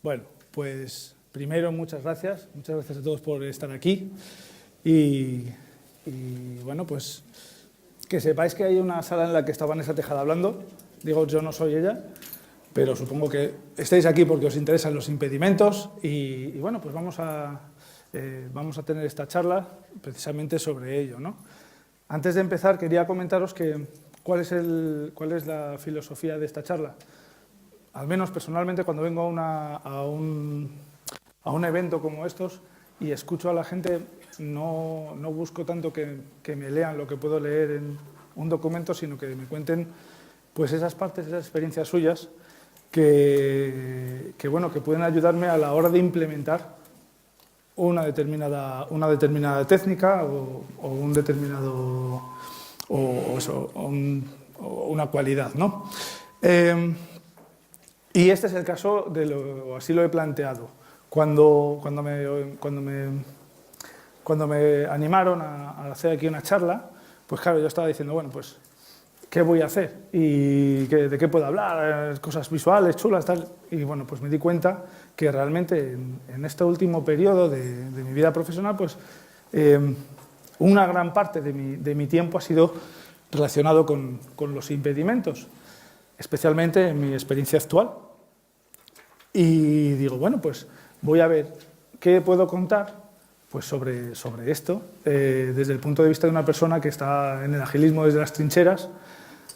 Bueno, pues primero muchas gracias a todos por estar aquí y bueno, pues que sepáis que hay una sala en la que está Vanessa Tejada hablando. Digo, yo no soy ella, pero supongo que estáis aquí porque os interesan los impedimentos y bueno, pues vamos a tener esta charla precisamente sobre ello, ¿no? Antes de empezar quería comentaros cuál es la filosofía de esta charla. Al menos personalmente cuando vengo a un evento como estos y escucho a la gente, no busco tanto que me lean lo que puedo leer en un documento, sino que me cuenten pues esas partes, esas experiencias suyas que pueden ayudarme a la hora de implementar una determinada técnica o una cualidad, ¿no? Y este es el caso, así lo he planteado. Cuando me animaron a hacer aquí una charla, pues claro, yo estaba diciendo, bueno, pues, ¿qué voy a hacer? ¿Y de qué puedo hablar? Cosas visuales, chulas, tal. Y bueno, pues me di cuenta que realmente en este último periodo de mi vida profesional, pues una gran parte de mi tiempo ha sido relacionado con los impedimentos, especialmente en mi experiencia actual. Y digo, bueno, pues voy a ver qué puedo contar pues sobre esto, desde el punto de vista de una persona que está en el agilismo desde las trincheras.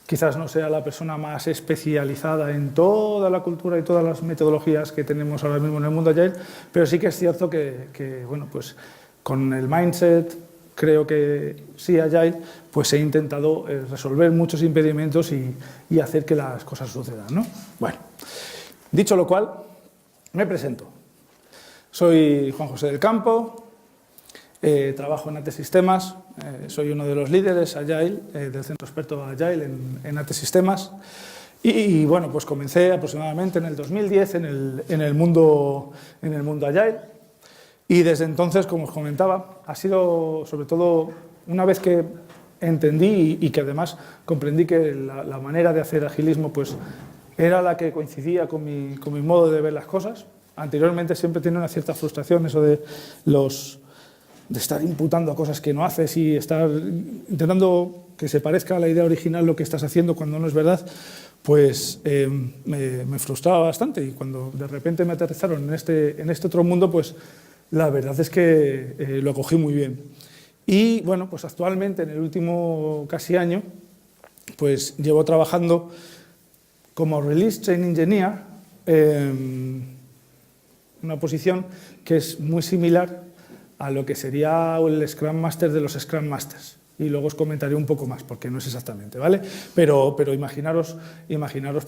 Quizás no sea la persona más especializada en toda la cultura y todas las metodologías que tenemos ahora mismo en el mundo Agile, pero sí que es cierto que bueno, pues con el mindset, creo que sí, Agile, pues he intentado resolver muchos impedimentos y hacer que las cosas sucedan, ¿no? Bueno, dicho lo cual, me presento. Soy Juan José del Campo, trabajo en AT Sistemas, soy uno de los líderes Agile, del Centro Experto Agile en AT Sistemas, y bueno, pues comencé aproximadamente en el 2010 en el mundo Agile, y desde entonces, como os comentaba, ha sido sobre todo una vez que entendí y que además comprendí que la manera de hacer agilismo pues era la que coincidía con mi modo de ver las cosas. Anteriormente siempre tenía una cierta frustración eso de estar imputando a cosas que no haces y estar intentando que se parezca a la idea original lo que estás haciendo cuando no es verdad, pues me frustraba bastante, y cuando de repente me aterrizaron en este otro mundo, pues la verdad es que lo acogí muy bien. Y bueno, pues actualmente en el último casi año pues llevo trabajando como Release Train Engineer, una posición que es muy similar a lo que sería el Scrum Master de los Scrum Masters. Y luego os comentaré un poco más, porque no es exactamente, ¿vale? Pero imaginaros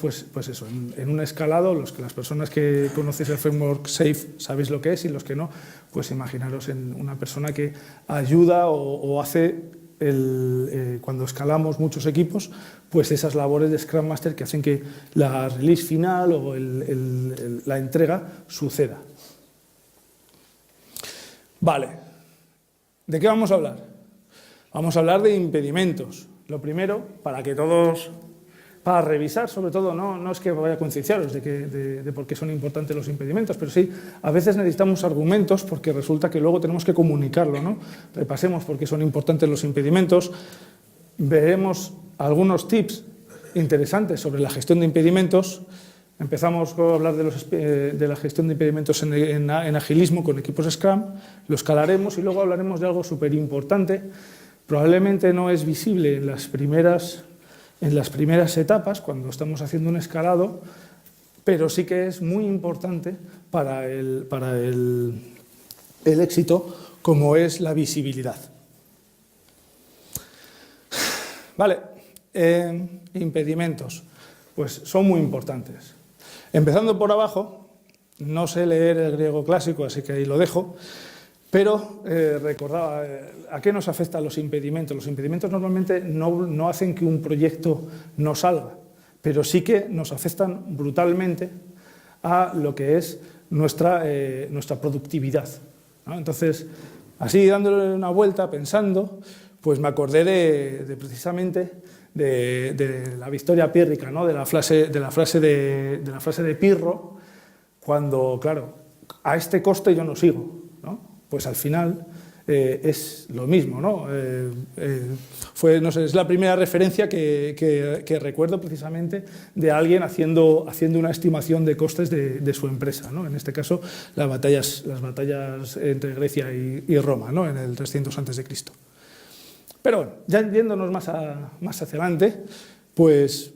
pues eso, en un escalado, las personas que conocéis el framework SAFe sabéis lo que es, y los que no, pues imaginaros en una persona que ayuda o hace, cuando escalamos muchos equipos, pues esas labores de Scrum Master que hacen que la release final o la entrega suceda. Vale, ¿de qué vamos a hablar? Vamos a hablar de impedimentos. Lo primero, para revisar, sobre todo, no es que vaya a concienciaros de por qué son importantes los impedimentos, pero sí, a veces necesitamos argumentos porque resulta que luego tenemos que comunicarlo, ¿no? Repasemos por qué son importantes los impedimentos, veremos algunos tips interesantes sobre la gestión de impedimentos. Empezamos a hablar de la gestión de impedimentos en agilismo con equipos Scrum, lo escalaremos y luego hablaremos de algo súper importante. Probablemente no es visible en las primeras etapas, cuando estamos haciendo un escalado, pero sí que es muy importante para el éxito, como es la visibilidad. Vale, impedimentos, pues son muy importantes. Empezando por abajo, no sé leer el griego clásico, así que ahí lo dejo. Pero recordaba, ¿a qué nos afectan los impedimentos? Los impedimentos normalmente no hacen que un proyecto no salga, pero sí que nos afectan brutalmente a lo que es nuestra productividad, ¿no? Entonces, así dándole una vuelta, pensando, pues me acordé precisamente de la victoria pírrica, ¿no? de la frase de Pirro, cuando, claro, a este coste yo no sigo, ¿no? Pues al final es lo mismo, ¿no? No sé, es la primera referencia que recuerdo precisamente de alguien haciendo una estimación de costes de su empresa, ¿no? En este caso, las batallas entre Grecia y Roma, ¿no? En el 300 a.C. Pero bueno, ya yéndonos más hacia adelante, pues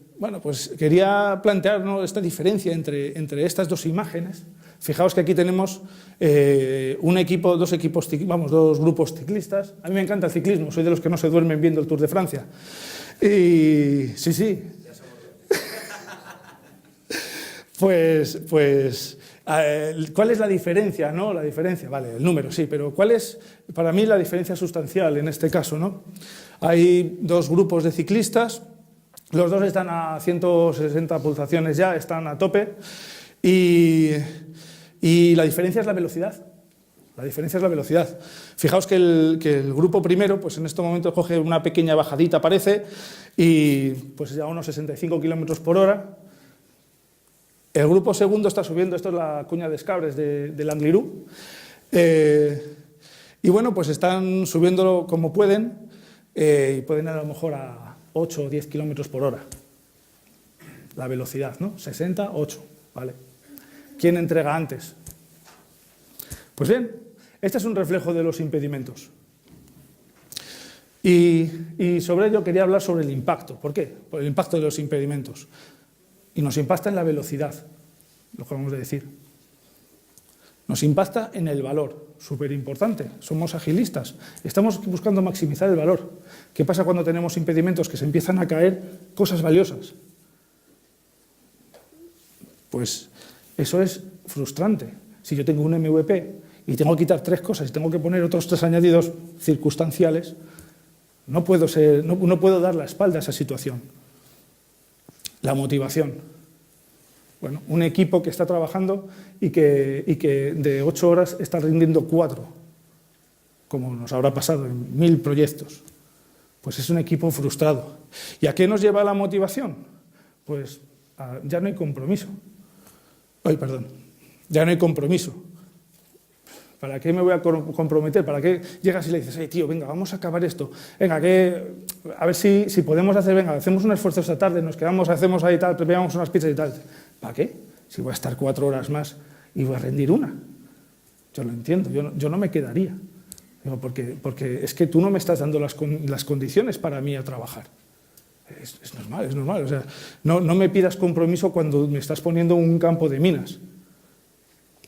quería plantear, ¿no?, esta diferencia entre estas dos imágenes. Fijaos que aquí tenemos dos grupos ciclistas. A mí me encanta el ciclismo, soy de los que no se duermen viendo el Tour de Francia. Y sí. Pues, ¿cuál es la diferencia, no? La diferencia, vale, el número, sí, pero ¿cuál es para mí la diferencia sustancial en este caso, no? Hay dos grupos de ciclistas, los dos están a 160 pulsaciones ya, están a tope, y la diferencia es la velocidad. La diferencia es la velocidad. Fijaos que el grupo primero, pues en este momento coge una pequeña bajadita, parece, y pues ya a unos 65 km/h. El grupo segundo está subiendo, esto es la cuña de Escabres de Langlirú, y bueno, pues están subiéndolo como pueden, y pueden ir a lo mejor a 8 o 10 km/h. La velocidad, ¿no? 60, 8, ¿vale? ¿Quién entrega antes? Pues bien, este es un reflejo de los impedimentos. Y sobre ello quería hablar sobre el impacto. ¿Por qué? Por el impacto de los impedimentos. Y nos impacta en la velocidad, lo que vamos a decir. Nos impacta en el valor, súper importante. Somos agilistas, estamos buscando maximizar el valor. ¿Qué pasa cuando tenemos impedimentos que se empiezan a caer cosas valiosas? Pues eso es frustrante. Si yo tengo un MVP y tengo que quitar 3 cosas y tengo que poner otros 3 añadidos circunstanciales, no puedo dar la espalda a esa situación. La motivación. Bueno, un equipo que está trabajando y que de 8 horas está rindiendo 4, como nos habrá pasado en 1000 proyectos. Pues es un equipo frustrado. ¿Y a qué nos lleva la motivación? Pues ya no hay compromiso. Ya no hay compromiso. ¿Para qué me voy a comprometer? ¿Para qué llegas y le dices, tío, venga, vamos a acabar esto? Venga, a ver si podemos hacer, venga, hacemos un esfuerzo esta tarde, nos quedamos, hacemos ahí tal, preparamos unas pizzas y tal. ¿Para qué? Si voy a estar 4 horas más y voy a rendir una. Yo lo entiendo, yo no me quedaría. Porque es que tú no me estás dando las condiciones para mí a trabajar. Es normal. O sea, no me pidas compromiso cuando me estás poniendo un campo de minas.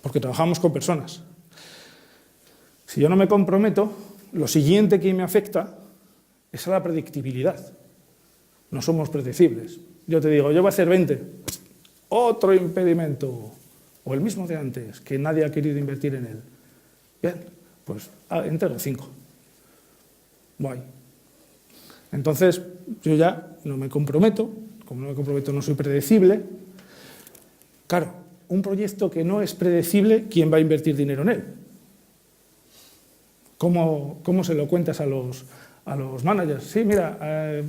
Porque trabajamos con personas. Si yo no me comprometo, lo siguiente que me afecta es a la predictibilidad. No somos predecibles. Yo te digo, yo voy a hacer 20, otro impedimento, o el mismo de antes, que nadie ha querido invertir en él. Bien, pues entrego 5. Guay. Entonces, yo ya no me comprometo, como no me comprometo no soy predecible. Claro, un proyecto que no es predecible, ¿quién va a invertir dinero en él? ¿Cómo se lo cuentas a los managers? Sí, mira,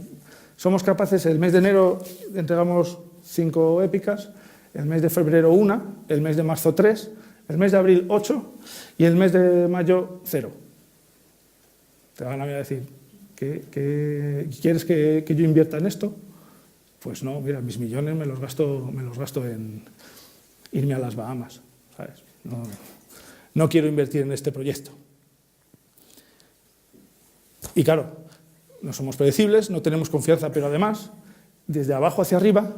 somos capaces, el mes de enero entregamos 5 épicas, el mes de febrero 1, el mes de marzo 3, el mes de abril 8 y el mes de mayo 0. Te van a decir, ¿quieres que yo invierta en esto? Pues no, mira, mis millones me los gasto en irme a las Bahamas, ¿sabes? No quiero invertir en este proyecto. Y claro, no somos predecibles, no tenemos confianza, pero además, desde abajo hacia arriba,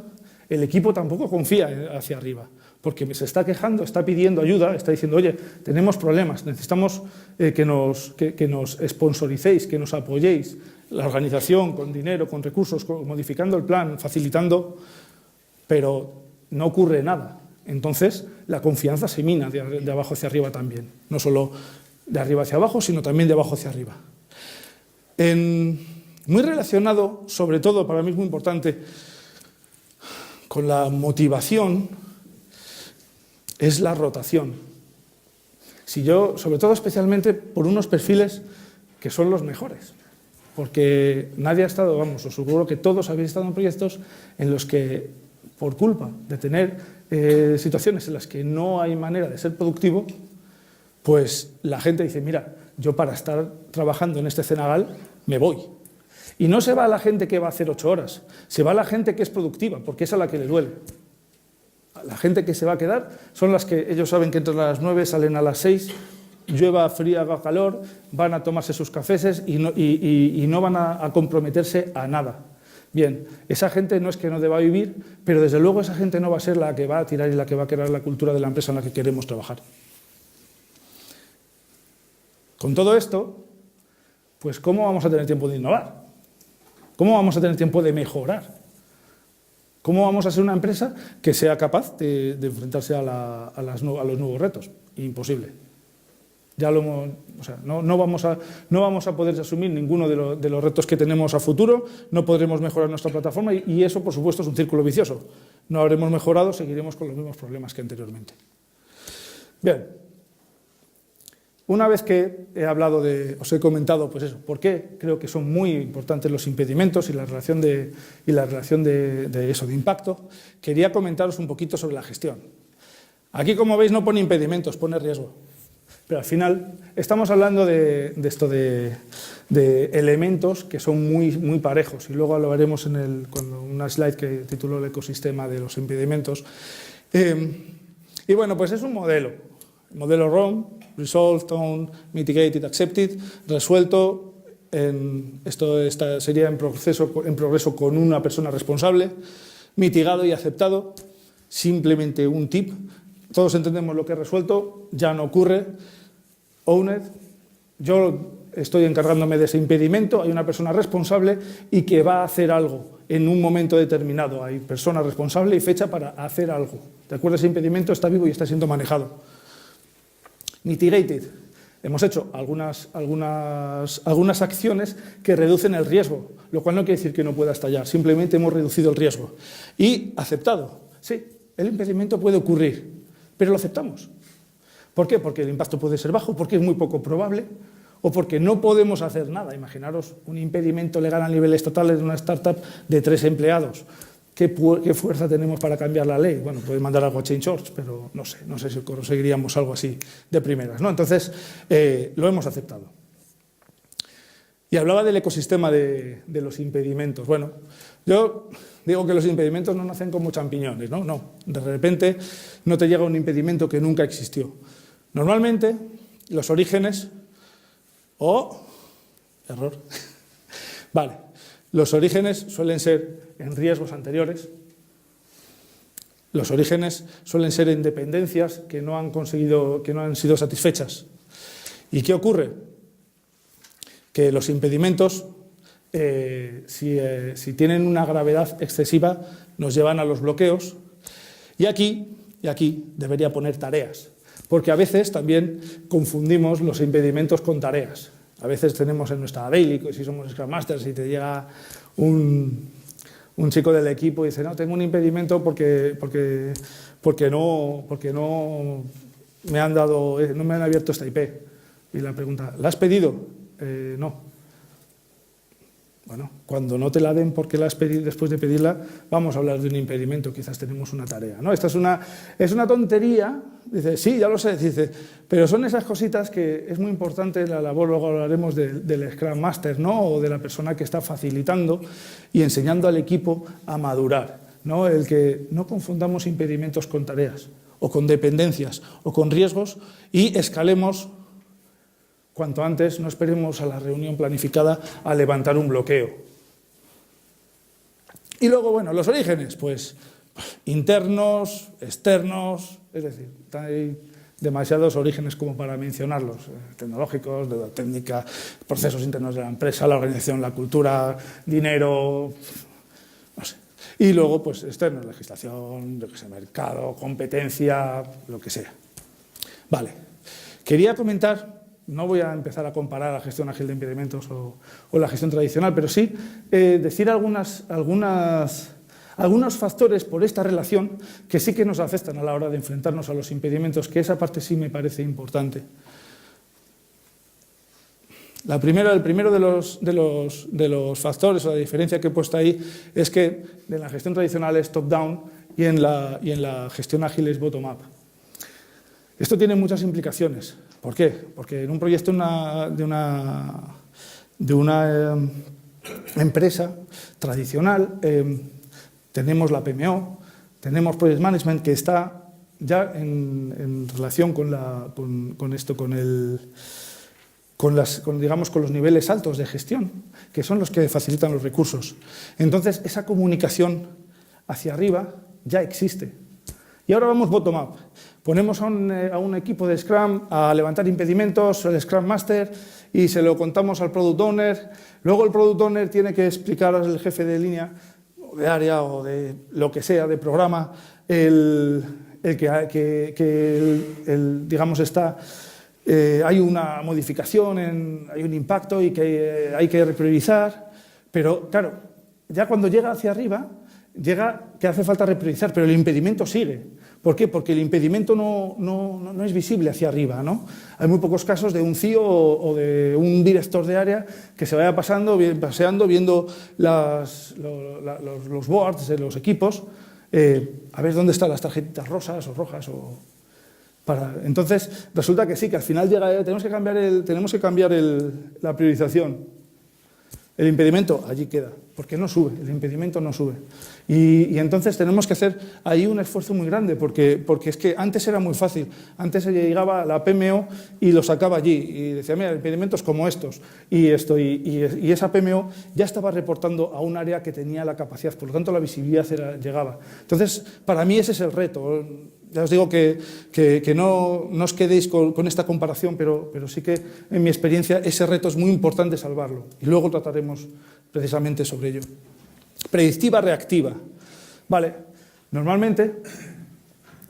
el equipo tampoco confía hacia arriba, porque se está quejando, está pidiendo ayuda, está diciendo, oye, tenemos problemas, necesitamos que nos sponsoricéis, que nos apoyéis, la organización, con dinero, con recursos, modificando el plan, facilitando, pero no ocurre nada. Entonces, la confianza se mina de abajo hacia arriba también, no solo de arriba hacia abajo, sino también de abajo hacia arriba. Muy relacionado, sobre todo, para mí es muy importante, con la motivación, es la rotación. Si yo, sobre todo especialmente por unos perfiles que son los mejores, porque nadie ha estado, os aseguro que todos habéis estado en proyectos en los que por culpa de tener situaciones en las que no hay manera de ser productivo, pues la gente dice, mira, yo para estar trabajando en este cenagal me voy. Y no se va la gente que va a hacer 8 horas, se va la gente que es productiva, porque es a la que le duele. La gente que se va a quedar son las que ellos saben que entran a las 9, salen a las 6, llueva, frío, haga calor, van a tomarse sus cafés y no van a comprometerse a nada. Bien, esa gente no es que no deba vivir, pero desde luego esa gente no va a ser la que va a tirar y la que va a crear la cultura de la empresa en la que queremos trabajar. Con todo esto, pues ¿cómo vamos a tener tiempo de innovar? ¿Cómo vamos a tener tiempo de mejorar? ¿Cómo vamos a ser una empresa que sea capaz de enfrentarse a los nuevos retos? Imposible. Ya lo hemos, o sea, no vamos a poder asumir ninguno de los retos que tenemos a futuro, no podremos mejorar nuestra plataforma y eso, por supuesto, es un círculo vicioso. No habremos mejorado, seguiremos con los mismos problemas que anteriormente. Bien. Una vez que he hablado os he comentado, pues eso, por qué creo que son muy importantes los impedimentos y la relación de impacto, quería comentaros un poquito sobre la gestión. Aquí, como veis, no pone impedimentos, pone riesgo. Pero al final estamos hablando de elementos que son muy parejos y luego lo veremos en una slide que tituló el ecosistema de los impedimentos. Y bueno, pues es un modelo ROM, Resolved, Owned, Mitigated, Accepted, resuelto, esto sería en progreso con una persona responsable, mitigado y aceptado, simplemente un tip. Todos entendemos lo que es resuelto, ya no ocurre. Owned, yo estoy encargándome de ese impedimento, hay una persona responsable y que va a hacer algo en un momento determinado. Hay persona responsable y fecha para hacer algo. ¿De acuerdo? Ese impedimento está vivo y está siendo manejado. Mitigated. Hemos hecho algunas acciones que reducen el riesgo, lo cual no quiere decir que no pueda estallar, simplemente hemos reducido el riesgo. Y aceptado. Sí, el impedimento puede ocurrir, pero lo aceptamos. ¿Por qué? Porque el impacto puede ser bajo, porque es muy poco probable o porque no podemos hacer nada. Imaginaros un impedimento legal a nivel estatal de una startup de 3 empleados. ¿Qué fuerza tenemos para cambiar la ley? Bueno, puede mandar algo a Change.org, pero no sé si conseguiríamos algo así de primeras, ¿no? Entonces, lo hemos aceptado. Y hablaba del ecosistema de los impedimentos. Bueno, yo digo que los impedimentos no nacen como champiñones, ¿no? No, de repente no te llega un impedimento que nunca existió. Normalmente, los orígenes... Error. Vale. Los orígenes suelen ser en riesgos anteriores, los orígenes suelen ser en dependencias que no han sido satisfechas. ¿Y qué ocurre? Que los impedimentos, si tienen una gravedad excesiva, nos llevan a los bloqueos. Y aquí debería poner tareas, porque a veces también confundimos los impedimentos con tareas. A veces tenemos en nuestra daily, si somos Scrum Masters, y te llega un chico del equipo y dice, no, tengo un impedimento porque no me han abierto esta IP. Y la pregunta, ¿la has pedido? No. Bueno, cuando no te la den porque la has pedido después de pedirla, vamos a hablar de un impedimento, quizás tenemos una tarea, ¿no? Esta es una tontería, dice, sí, ya lo sé, dice, pero son esas cositas que es muy importante la labor, luego hablaremos del Scrum Master, ¿no? O de la persona que está facilitando y enseñando al equipo a madurar, ¿no? El que no confundamos impedimentos con tareas, o con dependencias, o con riesgos, y escalemos cuanto antes, no esperemos a la reunión planificada a levantar un bloqueo. Y luego, bueno, los orígenes, pues internos, externos, es decir, hay demasiados orígenes como para mencionarlos, tecnológicos, de técnica, procesos internos de la empresa, la organización, la cultura, dinero, no sé. Y luego, pues externos, legislación, mercado, competencia, lo que sea. Vale, quería comentar... No voy a empezar a comparar la gestión ágil de impedimentos o la gestión tradicional, pero sí decir algunos factores por esta relación que sí que nos afectan a la hora de enfrentarnos a los impedimentos, que esa parte sí me parece importante. El primero de los factores o la diferencia que he puesto ahí es que en la gestión tradicional es top-down y en la gestión ágil es bottom-up. Esto tiene muchas implicaciones. ¿Por qué? Porque en un proyecto de una empresa tradicional tenemos la PMO, tenemos Project Management que está ya en relación con los niveles altos de gestión, que son los que facilitan los recursos. Entonces, esa comunicación hacia arriba ya existe. Y ahora vamos bottom-up. Ponemos a un equipo de Scrum a levantar impedimentos, el Scrum Master, y se lo contamos al Product Owner. Luego el Product Owner tiene que explicar al jefe de línea, o de área, o de lo que sea, de programa, hay una modificación, hay un impacto y que hay que repriorizar, pero claro, ya cuando llega hacia arriba, llega que hace falta repriorizar, pero el impedimento sigue. ¿Por qué? Porque el impedimento no es visible hacia arriba, ¿no? Hay muy pocos casos de un CIO o de un director de área que se vaya paseando, viendo los boards de los equipos, a ver dónde están las tarjetitas rosas o rojas. Entonces, resulta que sí, que al final tenemos que cambiar la priorización. El impedimento allí queda, porque no sube, el impedimento no sube. Y entonces tenemos que hacer ahí un esfuerzo muy grande, porque es que antes era muy fácil. Antes se llegaba la PMO y lo sacaba allí, y decía, mira, impedimentos como estos, y esa PMO ya estaba reportando a un área que tenía la capacidad, por lo tanto la visibilidad llegaba. Entonces, para mí ese es el reto. Ya os digo que no os quedéis con esta comparación, pero sí que en mi experiencia ese reto es muy importante salvarlo. Y luego trataremos precisamente sobre ello. Predictiva, reactiva. Vale, normalmente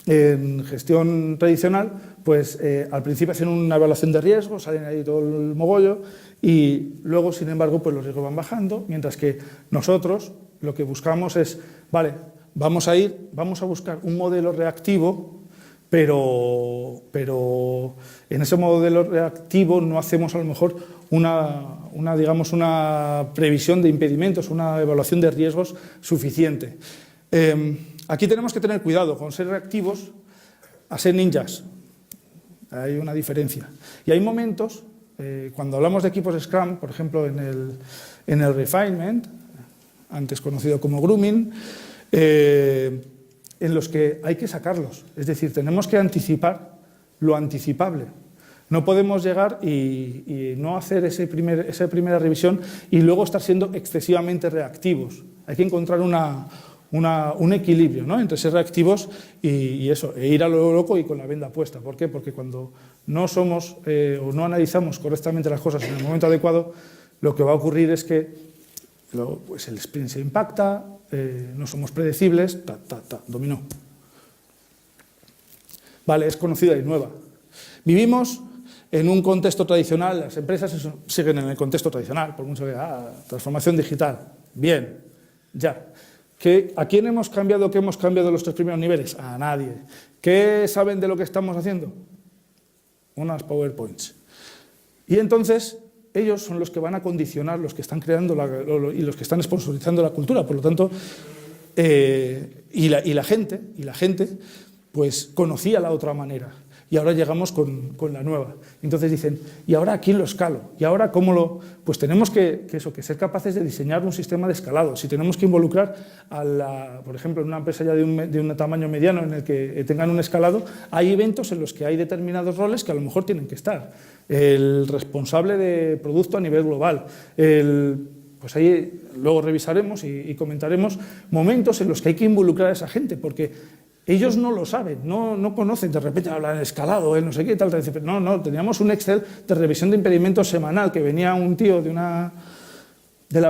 en gestión tradicional, pues al principio hacen una evaluación de riesgos, salen ahí todo el mogollo y luego, sin embargo, pues los riesgos van bajando, mientras que nosotros lo que buscamos es, vale, vamos a buscar un modelo reactivo, pero en ese modelo reactivo no hacemos a lo mejor una previsión de impedimentos, una evaluación de riesgos suficiente. Aquí tenemos que tener cuidado con ser reactivos a ser ninjas. Hay una diferencia. Y hay momentos, cuando hablamos de equipos Scrum, por ejemplo en el refinement, antes conocido como grooming, en los que hay que sacarlos. Es decir, tenemos que anticipar lo anticipable. No podemos llegar y no hacer esa primera revisión y luego estar siendo excesivamente reactivos. Hay que encontrar un equilibrio, ¿no?, entre ser reactivos y eso, e ir a lo loco y con la venda puesta. ¿Por qué? Porque cuando no somos o no analizamos correctamente las cosas en el momento adecuado, lo que va a ocurrir es que pues el sprint se impacta, no somos predecibles, dominó. Vale, es conocida y nueva. Vivimos en un contexto tradicional, las empresas siguen en el contexto tradicional, por mucho que transformación digital, bien, ya. ¿A quién hemos cambiado, qué hemos cambiado los 3 primeros niveles? A nadie. ¿Qué saben de lo que estamos haciendo? Unas PowerPoints. Y entonces ellos son los que van a condicionar, los que están creando y los que están sponsorizando la cultura. Por lo tanto, y la gente pues conocía la otra manera. Y ahora llegamos con la nueva. Entonces dicen, ¿y ahora a quién lo escalo? ¿Y ahora cómo lo...? Pues tenemos que ser capaces de diseñar un sistema de escalado. Si tenemos que involucrar por ejemplo, en una empresa ya de un tamaño mediano en el que tengan un escalado, hay eventos en los que hay determinados roles que a lo mejor tienen que estar. El responsable de producto a nivel global, pues ahí luego revisaremos y comentaremos momentos en los que hay que involucrar a esa gente, porque ellos no lo saben, no conocen, de repente hablan escalado, no sé qué, tal. No, teníamos un Excel de revisión de impedimentos semanal que venía un tío de la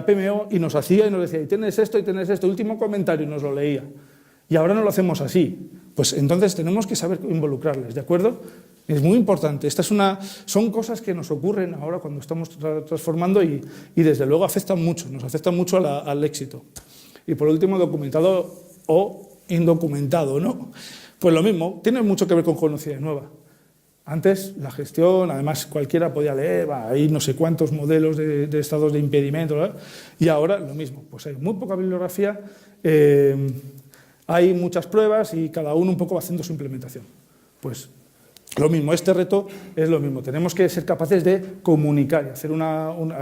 PMO y nos hacía y nos decía, y tienes esto, último comentario, y nos lo leía. Y ahora no lo hacemos así. Pues entonces tenemos que saber involucrarles, ¿de acuerdo? Es muy importante. Son cosas que nos ocurren ahora cuando estamos transformando y desde luego afectan mucho, nos afectan mucho al éxito. Y por último, documentado o indocumentado, ¿no? Pues lo mismo, tiene mucho que ver con conocida y nueva. Antes la gestión, además cualquiera podía leer, hay no sé cuántos modelos de estados de impedimento, ¿verdad? Y ahora lo mismo, pues hay muy poca bibliografía, hay muchas pruebas y cada uno un poco va haciendo su implementación. Pues lo mismo, este reto es lo mismo, tenemos que ser capaces de comunicar y, hacer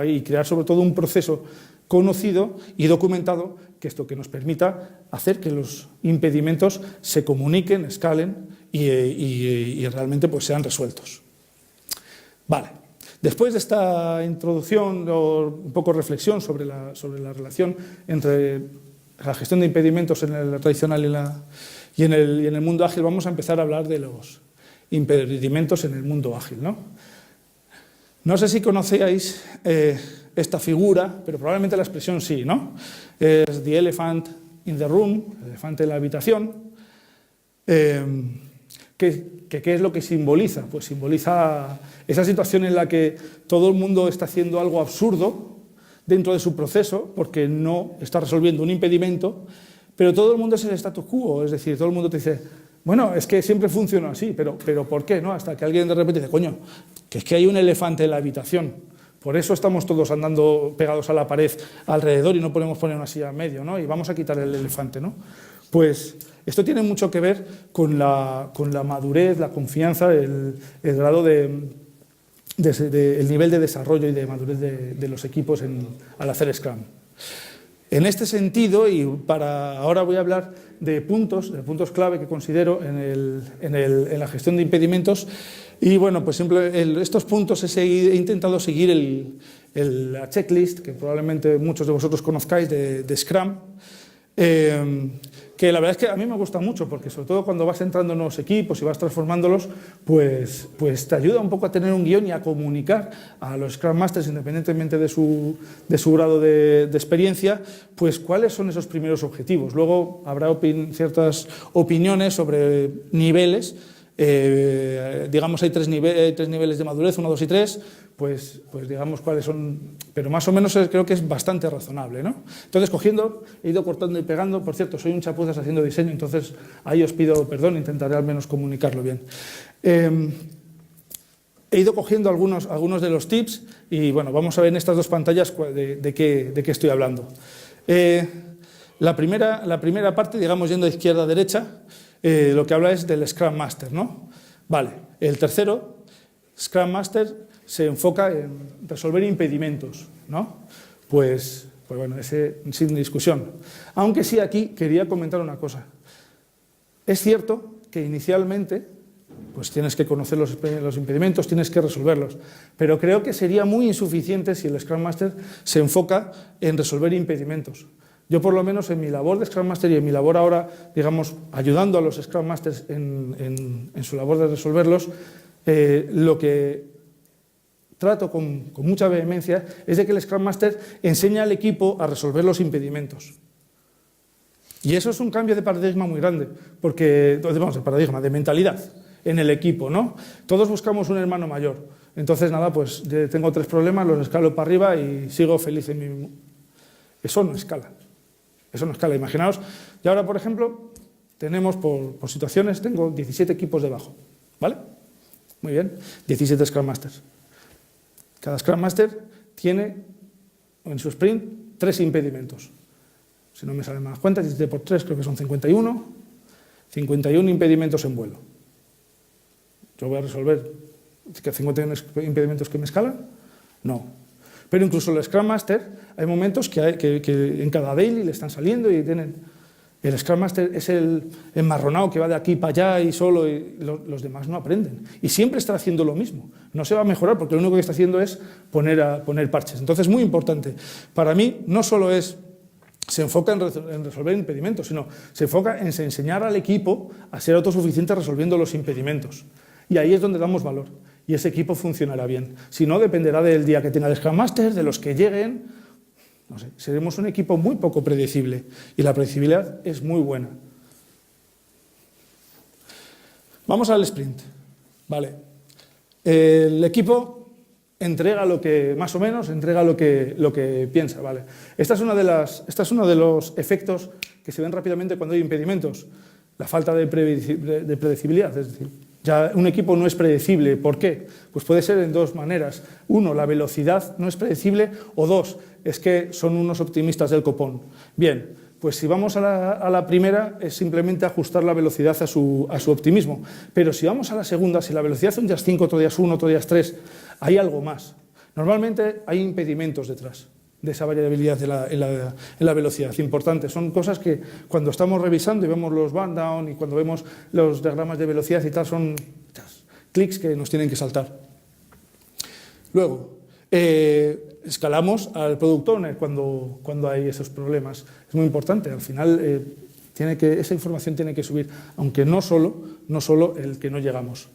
y crear sobre todo un proceso conocido y documentado que nos permita hacer que los impedimentos se comuniquen, escalen y realmente pues sean resueltos. Vale, después de esta introducción o un poco reflexión sobre la relación entre la gestión de impedimentos en el tradicional y en el mundo ágil, vamos a empezar a hablar de los impedimentos en el mundo ágil, ¿no? No sé si conocíais esta figura, pero probablemente la expresión sí, ¿no? Es the elephant in the room, el elefante en la habitación. ¿Qué es lo que simboliza? Pues simboliza esa situación en la que todo el mundo está haciendo algo absurdo dentro de su proceso, porque no está resolviendo un impedimento, pero todo el mundo es el status quo, es decir, todo el mundo te dice, bueno, es que siempre funciona así, pero ¿por qué? ¿No? Hasta que alguien de repente dice, coño, que es que hay un elefante en la habitación, por eso estamos todos andando pegados a la pared alrededor y no podemos poner una silla en medio, ¿no? Y vamos a quitar el elefante, ¿no? Pues esto tiene mucho que ver con la madurez, la confianza, el grado el nivel de desarrollo y de madurez de los equipos al hacer Scrum. En este sentido, y ahora voy a hablar de puntos clave que considero en la gestión de impedimentos. Y bueno, pues estos puntos he intentado seguir la checklist, que probablemente muchos de vosotros conozcáis, de Scrum, que la verdad es que a mí me gusta mucho, porque sobre todo cuando vas entrando en nuevos equipos y vas transformándolos, pues te ayuda un poco a tener un guión y a comunicar a los Scrum Masters, independientemente de su grado de experiencia, pues cuáles son esos primeros objetivos. Luego habrá ciertas opiniones sobre niveles. Digamos hay tres niveles de madurez, 1, 2 y 3, pues digamos cuáles son, pero más o menos creo que es bastante razonable, ¿no? Entonces he ido cortando y pegando. Por cierto, soy un chapuzas haciendo diseño, entonces ahí os pido perdón, intentaré al menos comunicarlo bien. He ido cogiendo algunos de los tips y bueno, vamos a ver en estas dos pantallas de qué estoy hablando. La primera parte, digamos yendo de izquierda a derecha, lo que habla es del Scrum Master, ¿no? Vale, el tercero, Scrum Master, se enfoca en resolver impedimentos, ¿no? Pues bueno, ese sin discusión. Aunque sí aquí quería comentar una cosa. Es cierto que inicialmente pues tienes que conocer los impedimentos, tienes que resolverlos, pero creo que sería muy insuficiente si el Scrum Master se enfoca en resolver impedimentos. Yo por lo menos en mi labor de Scrum Master y en mi labor ahora, digamos, ayudando a los Scrum Masters en su labor de resolverlos, lo que trato con mucha vehemencia es de que el Scrum Master enseñe al equipo a resolver los impedimentos. Y eso es un cambio de paradigma muy grande, porque, vamos, de paradigma, de mentalidad en el equipo, ¿no? Todos buscamos un hermano mayor. Entonces, nada, pues tengo 3 problemas, los escalo para arriba y sigo feliz en mi... Eso no escala. Eso no escala. Imaginaos, y ahora, por ejemplo, tenemos por situaciones, tengo 17 equipos debajo, ¿vale? Muy bien, 17 Scrum Masters. Cada Scrum Master tiene en su sprint 3 impedimentos. Si no me salen más cuentas, 17 por 3 creo que son 51. 51 impedimentos en vuelo. ¿Yo voy a resolver 51 impedimentos que me escalan? No. Pero incluso el Scrum Master, hay momentos que en cada daily le están saliendo y tienen... El Scrum Master es el enmarronado que va de aquí para allá y solo, y los demás no aprenden. Y siempre está haciendo lo mismo. No se va a mejorar porque lo único que está haciendo es poner parches. Entonces, muy importante. Para mí, no solo se enfoca en resolver impedimentos, sino se enfoca en enseñar al equipo a ser autosuficiente resolviendo los impedimentos. Y ahí es donde damos valor. Y ese equipo funcionará bien. Si no, dependerá del día que tenga el Scrum Master, de los que lleguen. No sé, seremos un equipo muy poco predecible. Y la predecibilidad es muy buena. Vamos al sprint. Vale. El equipo entrega lo que, más o menos, entrega lo que piensa. Vale. Este es uno de los efectos que se ven rápidamente cuando hay impedimentos. La falta de predecibilidad, es decir, Ya un equipo no es predecible. ¿Por qué? Pues puede ser en dos maneras. Uno, la velocidad no es predecible, o dos, es que son unos optimistas del copón. Bien, pues si vamos a la primera es simplemente ajustar la velocidad a su optimismo. Pero si vamos a la segunda, si la velocidad un día es 5, otro día es 1, otro día es 3, hay algo más. Normalmente hay impedimentos detrás de esa variabilidad en la velocidad, importante. Son cosas que cuando estamos revisando y vemos los band down y cuando vemos los diagramas de velocidad y tal, son clics que nos tienen que saltar. Luego, escalamos al product owner cuando hay esos problemas. Es muy importante, al final esa información tiene que subir, aunque no solo el que no llegamos.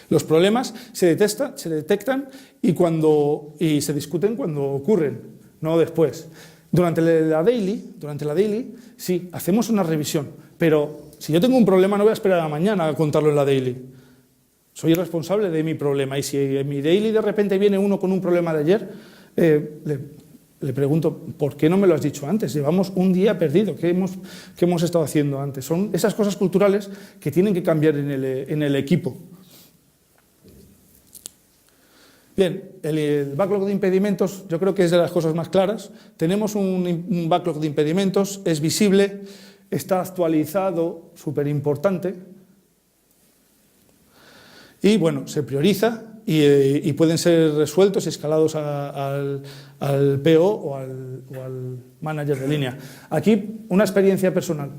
Los problemas se detectan y se discuten cuando ocurren, no después. Durante la daily, sí, hacemos una revisión, pero si yo tengo un problema no voy a esperar a mañana a contarlo en la daily. Soy el responsable de mi problema y si en mi daily de repente viene uno con un problema de ayer, le pregunto, ¿por qué no me lo has dicho antes? Llevamos un día perdido, ¿qué hemos estado haciendo antes? Son esas cosas culturales que tienen que cambiar en el equipo. Bien, el backlog de impedimentos yo creo que es de las cosas más claras. Tenemos un backlog de impedimentos, es visible, está actualizado, súper importante. Y bueno, se prioriza y pueden ser resueltos y escalados al PO o al manager de línea. Aquí, una experiencia personal.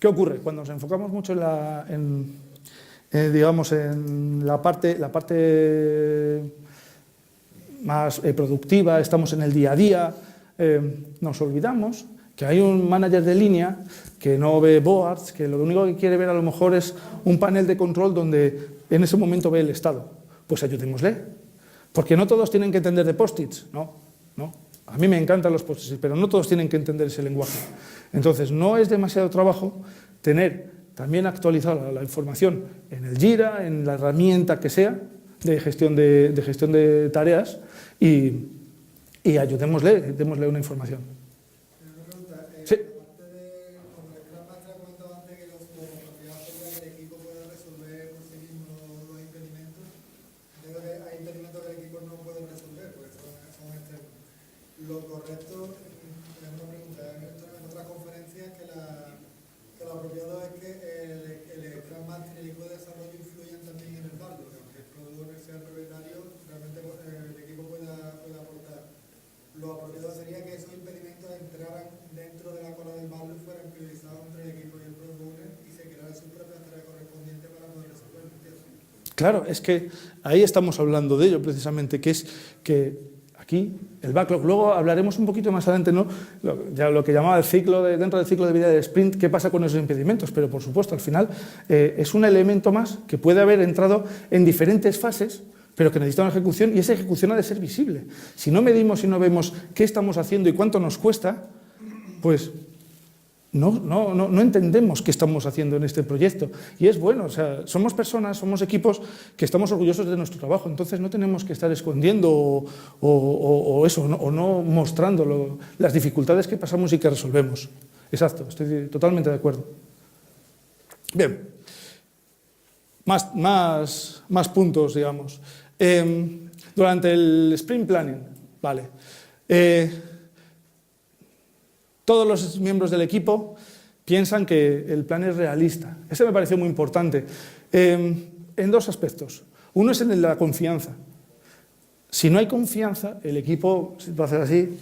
¿Qué ocurre? Cuando nos enfocamos mucho en la parte más productiva, estamos en el día a día, nos olvidamos que hay un manager de línea que no ve boards, que lo único que quiere ver a lo mejor es un panel de control donde en ese momento ve el estado. Pues ayudémosle, porque no todos tienen que entender de post-its, no. A mí me encantan los post-its, pero no todos tienen que entender ese lenguaje. Entonces no es demasiado trabajo tener también actualizada la información en el Jira, en la herramienta que sea, de gestión de tareas y ayudémosle, démosle una información. Una pregunta, Sí. aparte de, como el Scrum Master ha comentado antes que la propiedad sería que el equipo pueda resolver por sí mismo los impedimentos, creo que hay impedimentos que el equipo no puede resolver, porque son externos. Lo correcto, es una pregunta, en otras conferencias que lo apropiado es que el Scrum Master y el equipo de desarrollo influyan también en el backlog, aunque el Product Owner sea el propietario, realmente el equipo pueda aportar. Lo apropiado sería que esos impedimentos entraran dentro de la cola del backlog, fueran priorizados entre el equipo y el Product Owner y se creara su propia tarea correspondiente para poder resolverlo. Claro, es que ahí estamos hablando de ello precisamente, que es que aquí el backlog, luego hablaremos un poquito más adelante, ¿no? Ya lo que llamaba el ciclo dentro del ciclo de vida del sprint, qué pasa con esos impedimentos, pero por supuesto al final es un elemento más que puede haber entrado en diferentes fases, pero que necesita una ejecución y esa ejecución ha de ser visible. Si no medimos y no vemos qué estamos haciendo y cuánto nos cuesta, pues no entendemos qué estamos haciendo en este proyecto. Y es bueno, o sea, somos personas, somos equipos que estamos orgullosos de nuestro trabajo, entonces no tenemos que estar escondiendo o no mostrando las dificultades que pasamos y que resolvemos. Exacto, estoy totalmente de acuerdo. Bien, más puntos, digamos. Durante el sprint planning, vale. Todos los miembros del equipo piensan que el plan es realista. Ese me pareció muy importante. En dos aspectos. Uno es en el de la confianza. Si no hay confianza, el equipo va a hacer así,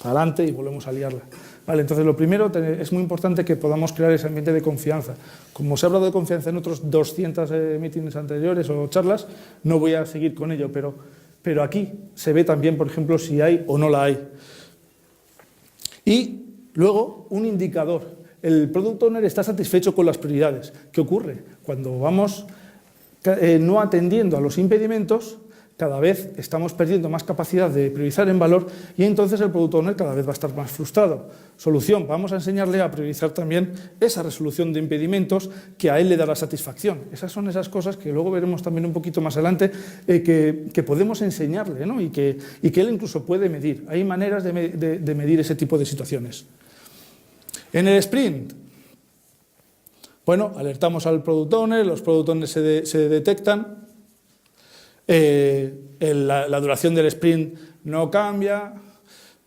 adelante y volvemos a liarla. Vale, entonces lo primero es muy importante que podamos crear ese ambiente de confianza. Como se ha hablado de confianza en otros 200 meetings anteriores o charlas, no voy a seguir con ello, pero aquí se ve también, por ejemplo, si hay o no la hay. Y luego un indicador. El Product Owner está satisfecho con las prioridades. ¿Qué ocurre? Cuando vamos no atendiendo a los impedimentos, cada vez estamos perdiendo más capacidad de priorizar en valor y entonces el Product Owner cada vez va a estar más frustrado. Solución, vamos a enseñarle a priorizar también esa resolución de impedimentos que a él le dará satisfacción. Esas son esas cosas que luego veremos también un poquito más adelante que podemos enseñarle, ¿no? y que él incluso puede medir. Hay maneras de medir ese tipo de situaciones. En el sprint, Bueno, alertamos al Product Owner, los Product Owners se detectan, la duración del sprint no cambia.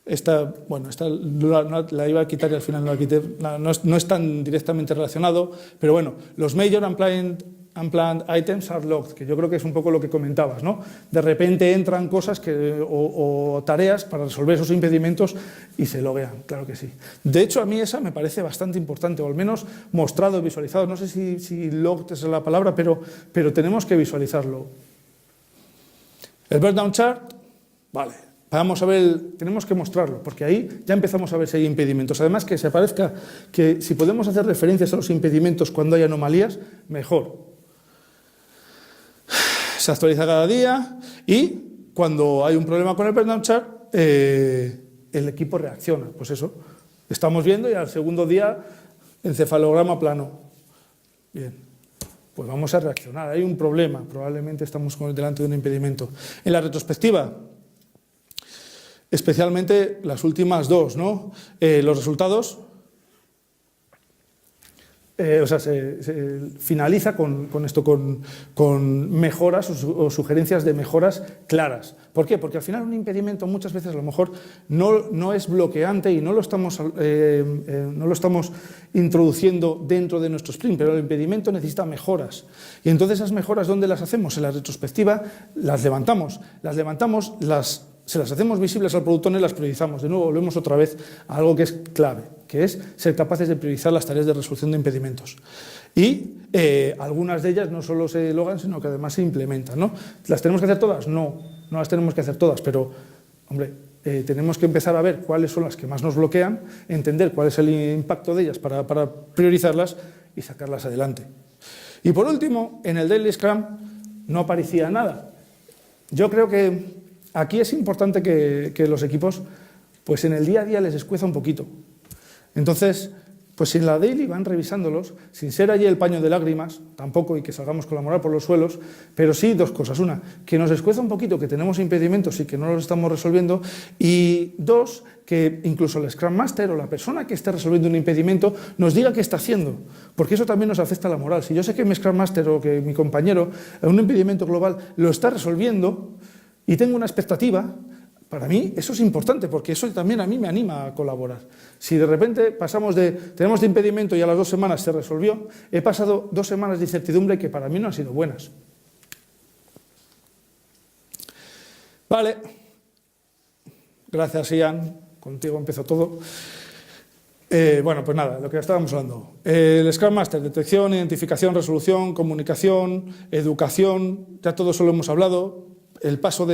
Esta la iba a quitar y al final no la quité, no es tan directamente relacionado, pero bueno, los Major Unplanned Items are logged, que yo creo que es un poco lo que comentabas, ¿no? De repente entran cosas o tareas para resolver esos impedimentos y se loguean, claro que sí. De hecho, a mí esa me parece bastante importante, o al menos mostrado, visualizado. No sé si logged es la palabra, pero tenemos que visualizarlo. El Burn Down Chart, vale. Vamos a ver, tenemos que mostrarlo, porque ahí ya empezamos a ver si hay impedimentos. Además, que se parezca que si podemos hacer referencias a los impedimentos cuando hay anomalías, mejor. Se actualiza cada día y cuando hay un problema con el Burn Down Chart, el equipo reacciona. Pues eso, estamos viendo y al segundo día encefalograma plano. Bien, pues vamos a reaccionar. Hay un problema, probablemente estamos delante de un impedimento. En la retrospectiva, especialmente las últimas dos, ¿no? Los resultados, se finaliza con esto, con mejoras o sugerencias de mejoras claras. ¿Por qué? Porque al final un impedimento muchas veces a lo mejor no es bloqueante y no lo estamos introduciendo dentro de nuestro sprint, pero el impedimento necesita mejoras. Y entonces esas mejoras, ¿dónde las hacemos? En la retrospectiva las levantamos, se las hacemos visibles al Product Owner y las priorizamos. De nuevo, volvemos otra vez a algo que es clave, que es ser capaces de priorizar las tareas de resolución de impedimentos. Y algunas de ellas no solo se logan, sino que además se implementan, ¿no? ¿Las tenemos que hacer todas? No las tenemos que hacer todas, pero, hombre, tenemos que empezar a ver cuáles son las que más nos bloquean, entender cuál es el impacto de ellas para priorizarlas y sacarlas adelante. Y por último, en el Daily Scrum no aparecía nada. Yo creo que aquí es importante que los equipos, pues en el día a día les escueza un poquito. Entonces, pues si en la daily van revisándolos, sin ser allí el paño de lágrimas, tampoco, y que salgamos con la moral por los suelos, pero sí dos cosas. Una, que nos escueza un poquito que tenemos impedimentos y que no los estamos resolviendo. Y dos, que incluso el Scrum Master o la persona que esté resolviendo un impedimento nos diga qué está haciendo, porque eso también nos afecta a la moral. Si yo sé que mi Scrum Master o que mi compañero un impedimento global lo está resolviendo, y tengo una expectativa, para mí eso es importante, porque eso también a mí me anima a colaborar. Si de repente tenemos de impedimento y a las 2 semanas se resolvió, he pasado 2 semanas de incertidumbre que para mí no han sido buenas. Vale. Gracias, Ian. Contigo empezó todo. Bueno, pues nada, lo que estábamos hablando. El Scrum Master, detección, identificación, resolución, comunicación, educación, ya todo eso lo hemos hablado. El paso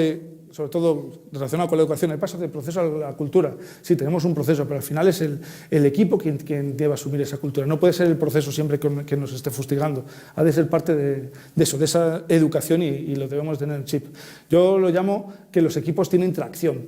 sobre todo relacionado con la educación, el paso del proceso a la cultura. Sí, tenemos un proceso, pero al final es el equipo quien debe asumir esa cultura. No puede ser el proceso siempre que nos esté fustigando. Ha de ser parte de eso, de esa educación y lo debemos tener en chip. Yo lo llamo que los equipos tienen tracción.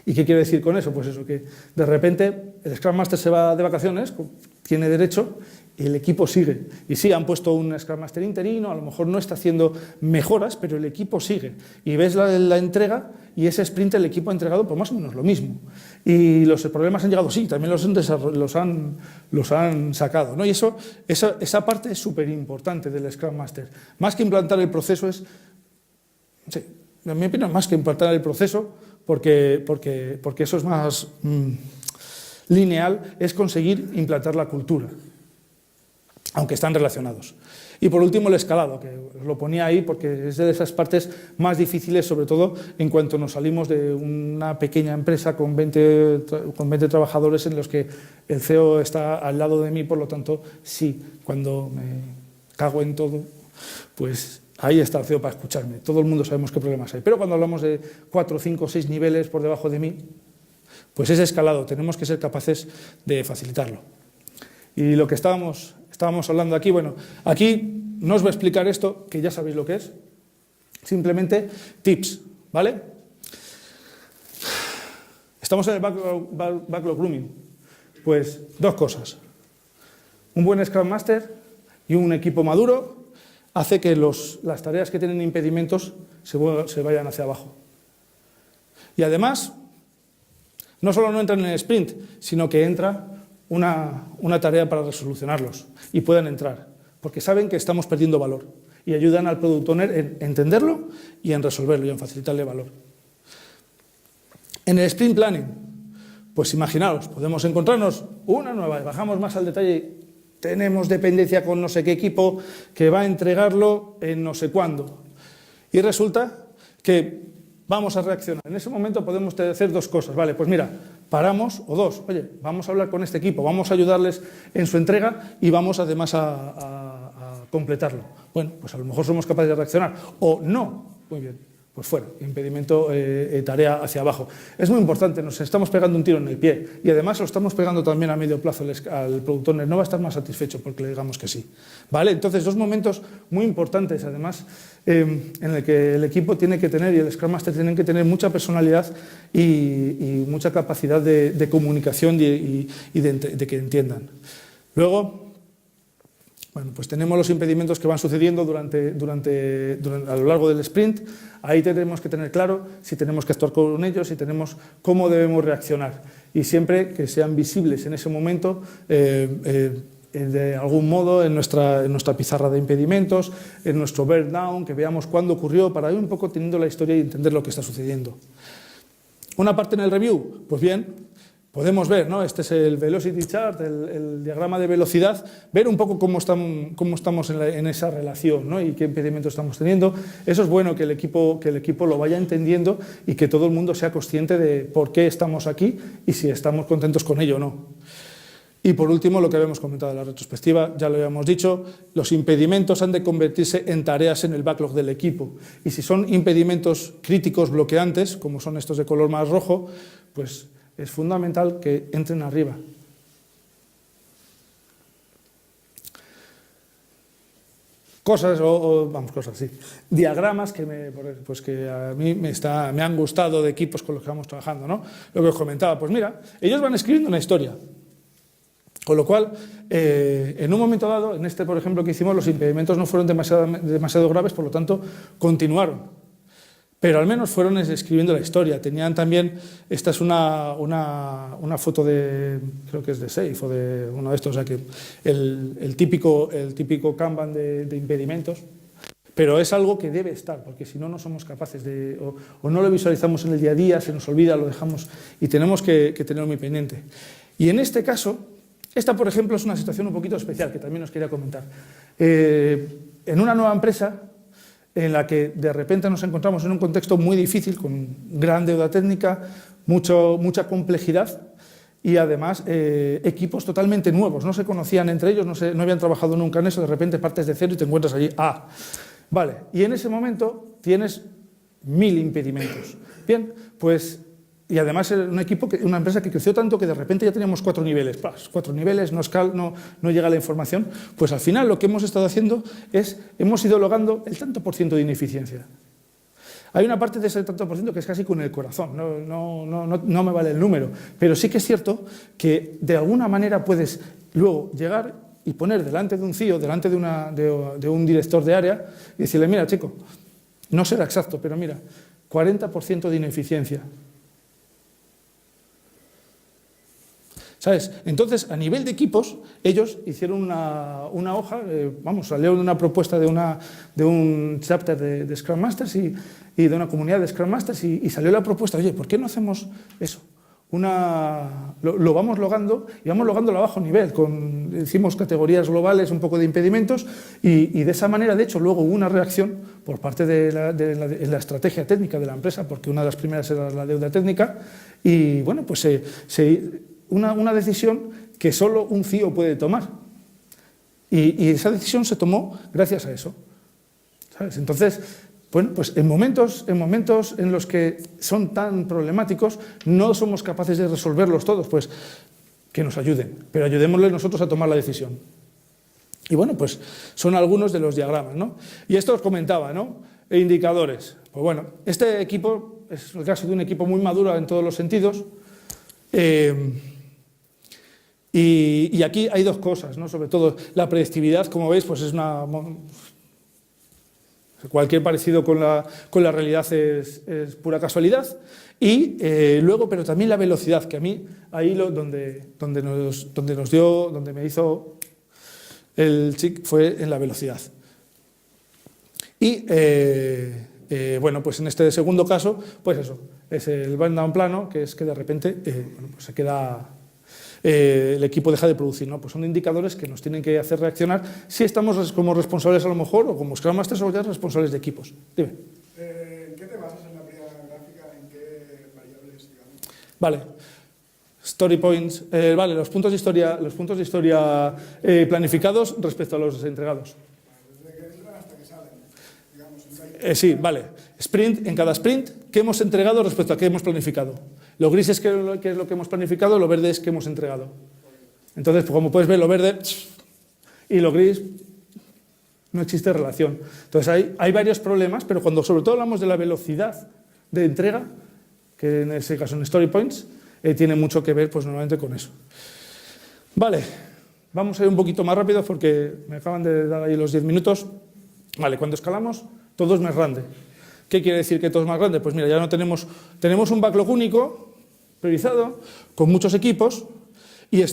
¿Y qué quiero decir con eso? Pues eso, que de repente el Scrum Master se va de vacaciones, tiene derecho, y el equipo sigue. Y sí, han puesto un Scrum Master interino, a lo mejor no está haciendo mejoras, pero el equipo sigue. Y ves la entrega y ese sprint el equipo ha entregado por más o menos lo mismo. Y los problemas han llegado, sí, también los han sacado, ¿no? Y esa parte es súper importante del Scrum Master. Más que implantar el proceso sí, en mi opinión, más que implantar el proceso, porque eso es más lineal, es conseguir implantar la cultura, aunque están relacionados. Y por último el escalado, que os lo ponía ahí porque es de esas partes más difíciles, sobre todo en cuanto nos salimos de una pequeña empresa con 20 trabajadores en los que el CEO está al lado de mí, por lo tanto, sí, cuando me cago en todo, pues ahí está el CEO para escucharme. Todo el mundo sabemos qué problemas hay. Pero cuando hablamos de 4, 5, 6 niveles por debajo de mí, pues ese escalado tenemos que ser capaces de facilitarlo. Y lo que estábamos hablando aquí, bueno, aquí no os voy a explicar esto, que ya sabéis lo que es, simplemente tips, ¿vale? Estamos en el backlog grooming, pues 2 cosas. Un buen Scrum Master y un equipo maduro hace que las tareas que tienen impedimentos se vayan hacia abajo. Y además, no solo no entran en el sprint, sino que entra una tarea para resolucionarlos y puedan entrar, porque saben que estamos perdiendo valor y ayudan al Product Owner en entenderlo y en resolverlo y en facilitarle valor. En el Sprint Planning, pues imaginaos, podemos encontrarnos una nueva, bajamos más al detalle, tenemos dependencia con no sé qué equipo que va a entregarlo en no sé cuándo. Y resulta que vamos a reaccionar. En ese momento podemos hacer dos cosas. Vale, pues mira, paramos, o dos, oye, vamos a hablar con este equipo, vamos a ayudarles en su entrega y vamos además a completarlo. Bueno, pues a lo mejor somos capaces de reaccionar. O no, muy bien. Pues fuera, impedimento, tarea hacia abajo. Es muy importante, nos estamos pegando un tiro en el pie y además lo estamos pegando también a medio plazo al Product Owner. No va a estar más satisfecho porque le digamos que sí. ¿Vale? Entonces, dos momentos muy importantes, además, en el que el equipo tiene que tener y el Scrum Master tienen que tener mucha personalidad y mucha capacidad de comunicación y de que entiendan. Luego, bueno, pues tenemos los impedimentos que van sucediendo a lo largo del sprint. Ahí tenemos que tener claro si tenemos que actuar con ellos, si tenemos cómo debemos reaccionar. Y siempre que sean visibles en ese momento, de algún modo, en nuestra pizarra de impedimentos, en nuestro burn down, que veamos cuándo ocurrió, para ir un poco teniendo la historia y entender lo que está sucediendo. Una parte en el review, pues bien, podemos ver, ¿no? Este es el velocity chart, el diagrama de velocidad, ver un poco cómo estamos en esa relación, ¿no? Y qué impedimentos estamos teniendo. Eso es bueno que el equipo lo vaya entendiendo y que todo el mundo sea consciente de por qué estamos aquí y si estamos contentos con ello o no. Y por último, lo que habíamos comentado en la retrospectiva, ya lo habíamos dicho, los impedimentos han de convertirse en tareas en el backlog del equipo. Y si son impedimentos críticos bloqueantes, como son estos de color más rojo, pues es fundamental que entren arriba. Cosas, cosas, sí. Diagramas que a mí me han gustado de equipos con los que vamos trabajando, ¿no? Lo que os comentaba, pues mira, ellos van escribiendo una historia. Con lo cual, en un momento dado, en este, por ejemplo, que hicimos, los impedimentos no fueron demasiado graves, por lo tanto, continuaron. Pero al menos fueron escribiendo la historia. Tenían también, esta es una foto de, creo que es de Safe o de uno de estos, o sea que el típico Kanban de impedimentos, pero es algo que debe estar, porque si no, no somos capaces de, o no lo visualizamos en el día a día, se nos olvida, lo dejamos y tenemos que tenerlo muy pendiente. Y en este caso, esta, por ejemplo, es una situación un poquito especial que también os quería comentar. En una nueva empresa, en la que de repente nos encontramos en un contexto muy difícil, con gran deuda técnica, mucha complejidad y además equipos totalmente nuevos, no se conocían entre ellos, no habían trabajado nunca en eso, de repente partes de cero y te encuentras allí. Vale, y en ese momento tienes 1000 impedimentos. Bien, pues, y además una empresa que creció tanto que de repente ya teníamos 4 niveles. 4 niveles, no llega la información. Pues al final lo que hemos estado haciendo es, hemos ido logrando el tanto por ciento de ineficiencia. Hay una parte de ese tanto por ciento que es casi con el corazón, no me vale el número, pero sí que es cierto que de alguna manera puedes luego llegar y poner delante de un CEO, delante de un director de área y decirle, mira chico, no será exacto, pero mira, 40% de ineficiencia. ¿Sabes? Entonces, a nivel de equipos, ellos hicieron una hoja, salió de una propuesta de un chapter de Scrum Masters y de una comunidad de Scrum Masters y salió la propuesta, oye, ¿por qué no hacemos eso? Lo vamos logando y vamos logándolo a bajo nivel, hicimos categorías globales, un poco de impedimentos y de esa manera, de hecho, luego hubo una reacción por parte de la estrategia técnica de la empresa, porque una de las primeras era la deuda técnica y, bueno, pues una decisión que solo un CEO puede tomar. Y esa decisión se tomó gracias a eso. ¿Sabes? Entonces, bueno, pues en momentos en los que son tan problemáticos, no somos capaces de resolverlos todos, pues que nos ayuden, pero ayudémosles nosotros a tomar la decisión. Y bueno, pues son algunos de los diagramas, ¿no? Y esto os comentaba, ¿no? Indicadores. Pues bueno, este equipo es el caso de un equipo muy maduro en todos los sentidos. Y aquí hay dos cosas, ¿no? Sobre todo la predictividad, como veis, pues es una... Cualquier parecido con la realidad es pura casualidad. Y luego, pero también la velocidad, que a mí ahí donde me hizo el chic fue en la velocidad. Y bueno, pues en este segundo caso, pues eso, es el burn down plano, que es que de repente bueno, pues se queda, el equipo deja de producir, ¿no? Pues son indicadores que nos tienen que hacer reaccionar si estamos como responsables a lo mejor, o como Scrum Masters o ya responsables de equipos. Dime. ¿En qué te basas en la primera gráfica? ¿En qué variables, digamos? Vale. Story points, vale, los puntos de historia planificados respecto a los entregados. Desde que entran hasta que salen, digamos. Sí, vale. Sprint, en cada sprint, ¿qué hemos entregado respecto a qué hemos planificado? Lo gris es qué es lo que hemos planificado, lo verde es qué hemos entregado. Entonces, pues como puedes ver, lo verde y lo gris no existe relación. Entonces hay varios problemas, pero cuando sobre todo hablamos de la velocidad de entrega, que en ese caso en Story Points, tiene mucho que ver pues normalmente con eso. Vale, vamos a ir un poquito más rápido porque me acaban de dar ahí los 10 minutos. Vale, cuando escalamos, todo es más grande. ¿Qué quiere decir que todo es más grande? Pues mira, ya no tenemos un backlog único, priorizado, con muchos equipos, y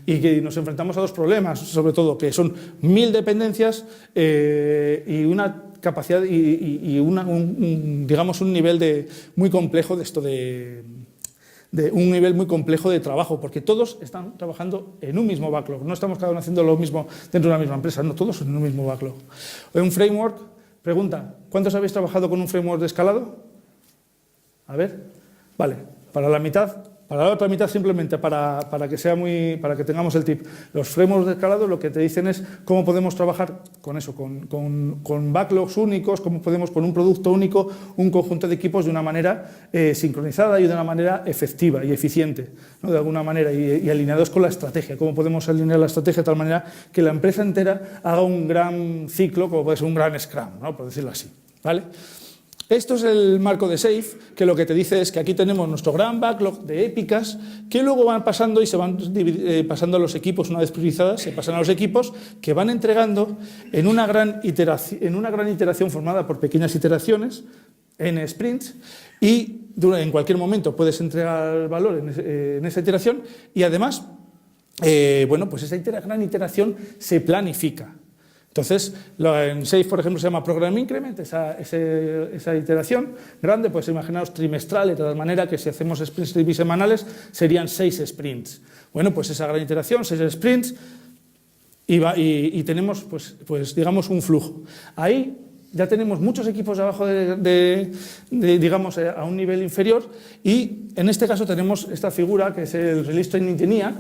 que nos enfrentamos a dos problemas, sobre todo, que son 1000 dependencias y una capacidad digamos un nivel muy complejo de un nivel muy complejo de trabajo, porque todos están trabajando en un mismo backlog, no estamos cada uno haciendo lo mismo dentro de una misma empresa, no, todos en un mismo backlog. Un framework, pregunta, ¿cuántos habéis trabajado con un framework de escalado? A ver, vale, para la mitad. Para la otra mitad simplemente para que tengamos el tip. Los frameworks de escalado lo que te dicen es cómo podemos trabajar con eso, con backlogs únicos, cómo podemos con un producto único, un conjunto de equipos de una manera sincronizada y de una manera efectiva y eficiente, ¿no? De alguna manera y alineados con la estrategia. Cómo podemos alinear la estrategia de tal manera que la empresa entera haga un gran ciclo, como puede ser un gran Scrum, ¿no? Por decirlo así, ¿vale? Esto es el marco de SAFe, que lo que te dice es que aquí tenemos nuestro gran backlog de épicas que luego van pasando y se van pasando a los equipos una vez priorizadas, se pasan a los equipos que van entregando en una gran iteración formada por pequeñas iteraciones en sprints y en cualquier momento puedes entregar valor en esa iteración y además, bueno, pues esa gran iteración se planifica. Entonces, en SAFe, por ejemplo, se llama Program Increment, esa iteración grande, pues imaginaos trimestral, de tal manera que si hacemos sprints bisemanales serían 6 sprints. Bueno, pues esa gran iteración, 6 sprints, y tenemos, pues digamos, un flujo. Ahí ya tenemos muchos equipos abajo digamos, a un nivel inferior, y en este caso tenemos esta figura que es el Release Train Engineer.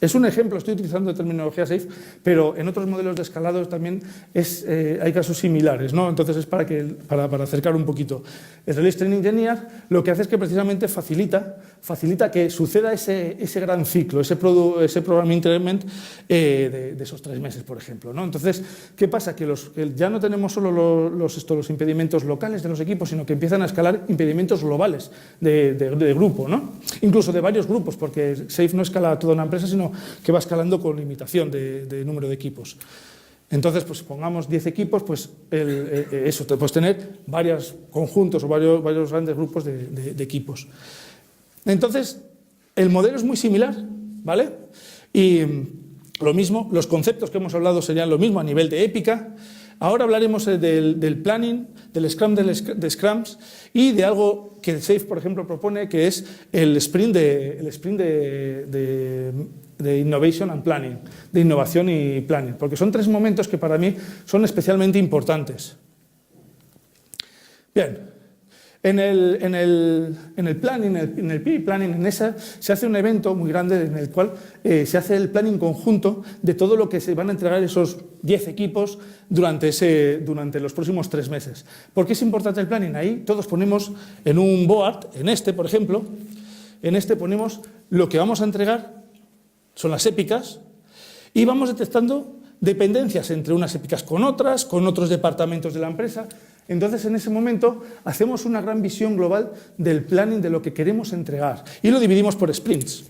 Es un ejemplo, estoy utilizando terminología SAFe, pero en otros modelos de escalado también hay casos similares, ¿no? Entonces es para acercar un poquito. El Release Train Engineer lo que hace es que precisamente facilita que suceda ese gran ciclo, ese Program Increment de esos 3 meses, por ejemplo, ¿no? Entonces, ¿qué pasa? Que ya no tenemos solo los impedimentos locales de los equipos, sino que empiezan a escalar impedimentos globales de grupo, ¿no? Incluso de varios grupos, porque SAFe no escala a toda una empresa, sino que va escalando con limitación de número de equipos. Entonces, pues pongamos 10 equipos, pues eso, te puedes tener varios conjuntos o varios grandes grupos de equipos. Entonces, el modelo es muy similar, ¿vale? Y lo mismo, los conceptos que hemos hablado serían lo mismo a nivel de épica. Ahora hablaremos del planning, del Scrum de Scrums y de algo que SAFe, por ejemplo, propone, que es el sprint de Innovation and Planning, de innovación y planning, porque son 3 momentos que para mí son especialmente importantes. Bien, en el planning, en el PI planning, en esa se hace un evento muy grande en el cual se hace el planning conjunto de todo lo que se van a entregar esos 10 equipos durante los próximos 3 meses. ¿Por qué es importante el planning? Ahí todos ponemos en un board, por ejemplo, ponemos lo que vamos a entregar, son las épicas, y vamos detectando dependencias entre unas épicas con otros departamentos de la empresa. Entonces, en ese momento, hacemos una gran visión global del planning de lo que queremos entregar y lo dividimos por sprints.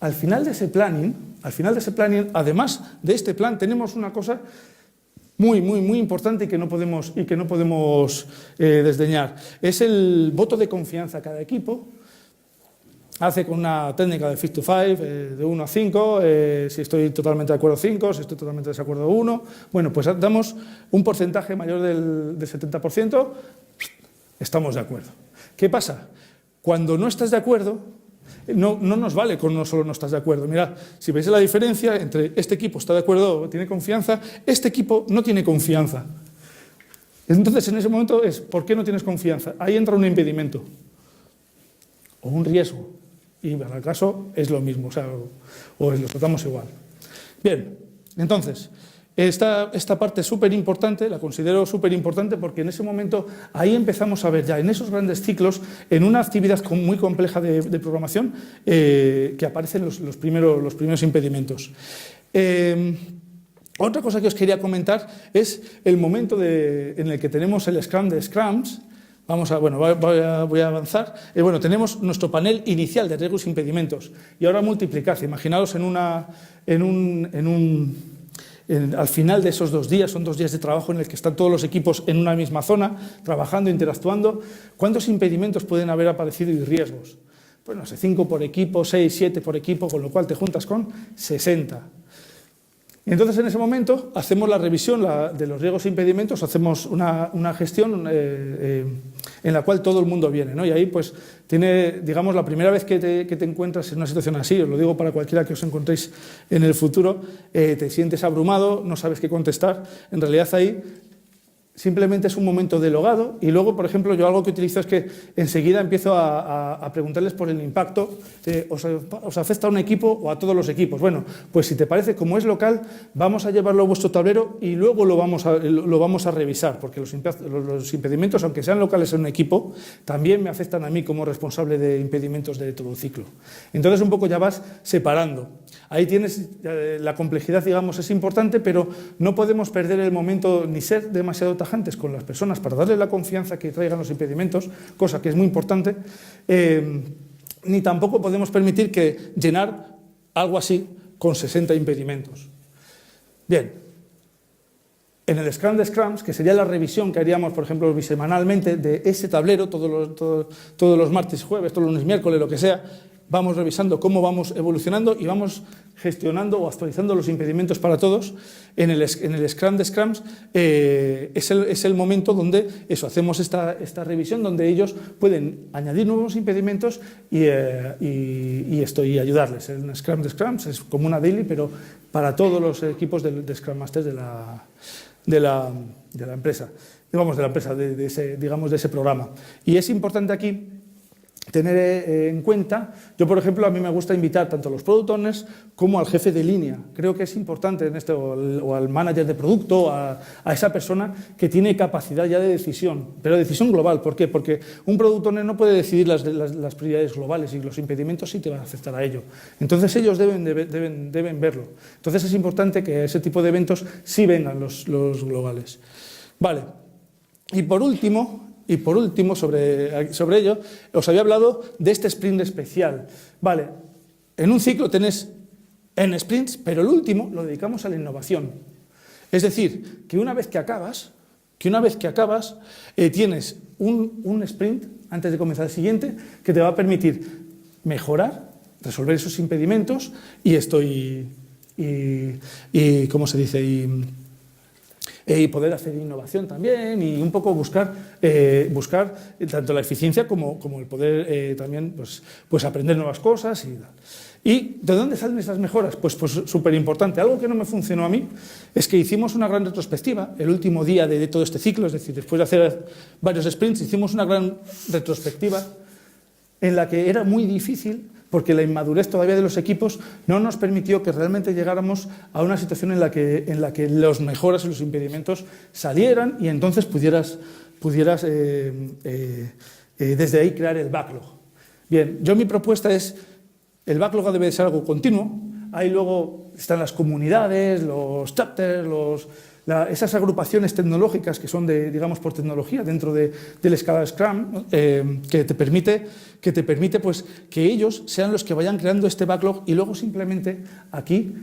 Al final de ese planning, Al final de ese planning, además de este plan, tenemos una cosa muy importante y que no podemos desdeñar. Es el voto de confianza a cada equipo. Hace con una técnica de 5 to 5, de 1 a 5, si estoy totalmente de acuerdo 5, si estoy totalmente de desacuerdo 1. Bueno, pues damos un porcentaje mayor del 70%, estamos de acuerdo. ¿Qué pasa? Cuando no estás de acuerdo, no nos vale con no solo no estás de acuerdo. Mirad, si veis la diferencia entre este equipo está de acuerdo, tiene confianza, este equipo no tiene confianza. Entonces, en ese momento es, ¿por qué no tienes confianza? Ahí entra un impedimento o un riesgo. Y en el caso es lo mismo, o lo tratamos igual. Bien, entonces, esta parte es súper importante, la considero súper importante porque en ese momento ahí empezamos a ver ya en esos grandes ciclos, en una actividad muy compleja de programación, que aparecen los primeros impedimentos. Otra cosa que os quería comentar es el momento en el que tenemos el Scrum de Scrums. Voy a avanzar. Tenemos nuestro panel inicial de riesgos e impedimentos y ahora multiplicad. Imaginaos al final de esos 2 días, son 2 días de trabajo en el que están todos los equipos en una misma zona, trabajando, interactuando. ¿Cuántos impedimentos pueden haber aparecido y riesgos? Pues no sé, 5 por equipo, 6, 7 por equipo, con lo cual te juntas con 60. Y entonces en ese momento hacemos la revisión de los riesgos e impedimentos, hacemos una gestión en la cual todo el mundo viene, ¿no? Y ahí pues digamos, la primera vez que te encuentras en una situación así, os lo digo para cualquiera que os encontréis en el futuro, te sientes abrumado, no sabes qué contestar, en realidad ahí simplemente es un momento de logado y luego, por ejemplo, yo algo que utilizo es que enseguida empiezo a preguntarles por el impacto. ¿Os afecta a un equipo o a todos los equipos? Bueno, pues si te parece, como es local, vamos a llevarlo a vuestro tablero y luego lo vamos a revisar, porque los impedimentos, aunque sean locales en un equipo, también me afectan a mí como responsable de impedimentos de todo el ciclo. Entonces un poco ya vas separando. Ahí tienes, la complejidad, digamos, es importante, pero no podemos perder el momento ni ser demasiado tajantes con las personas para darles la confianza que traigan los impedimentos, cosa que es muy importante, ni tampoco podemos permitir que llenar algo así con 60 impedimentos. Bien, en el Scrum de Scrums, que sería la revisión que haríamos, por ejemplo, bisemanalmente de ese tablero, todos los martes, jueves, todos los lunes, miércoles, lo que sea, vamos revisando cómo vamos evolucionando y vamos gestionando o actualizando los impedimentos para todos. En el Scrum de Scrums es el momento donde hacemos esta revisión, donde ellos pueden añadir nuevos impedimentos y ayudarles. En el Scrum de Scrums es como una daily, pero para todos los equipos de Scrum Masters de la empresa, de ese programa. Y es importante aquí tener en cuenta, yo por ejemplo, a mí me gusta invitar tanto a los product owners como al jefe de línea. Creo que es importante en esto, o al manager de producto, a esa persona que tiene capacidad ya de decisión, pero decisión global. ¿Por qué? Porque un product owner no puede decidir las prioridades globales y los impedimentos sí te van a afectar a ello. Entonces ellos deben verlo. Entonces es importante que ese tipo de eventos sí vengan los globales. Vale. Y por último, sobre ello, os había hablado de este sprint especial. Vale, en un ciclo tenés N sprints, pero el último lo dedicamos a la innovación. Es decir, que una vez que acabas, tienes un sprint antes de comenzar el siguiente que te va a permitir mejorar, resolver esos impedimentos ¿cómo se dice? Y poder hacer innovación también y un poco buscar tanto la eficiencia como el poder también pues aprender nuevas cosas y tal. ¿Y de dónde salen esas mejoras? Pues súper importante. Algo que no me funcionó a mí es que hicimos una gran retrospectiva el último día de todo este ciclo, es decir, después de hacer varios sprints, hicimos una gran retrospectiva en la que era muy difícil, porque la inmadurez todavía de los equipos no nos permitió que realmente llegáramos a una situación en la que los mejoras y los impedimentos salieran y entonces pudieras desde ahí crear el backlog. Bien, mi propuesta es, el backlog debe ser algo continuo, ahí luego están las comunidades, los chapters, esas agrupaciones tecnológicas que son digamos, por tecnología dentro del escalado Scrum, que te permite pues, que ellos sean los que vayan creando este backlog y luego simplemente aquí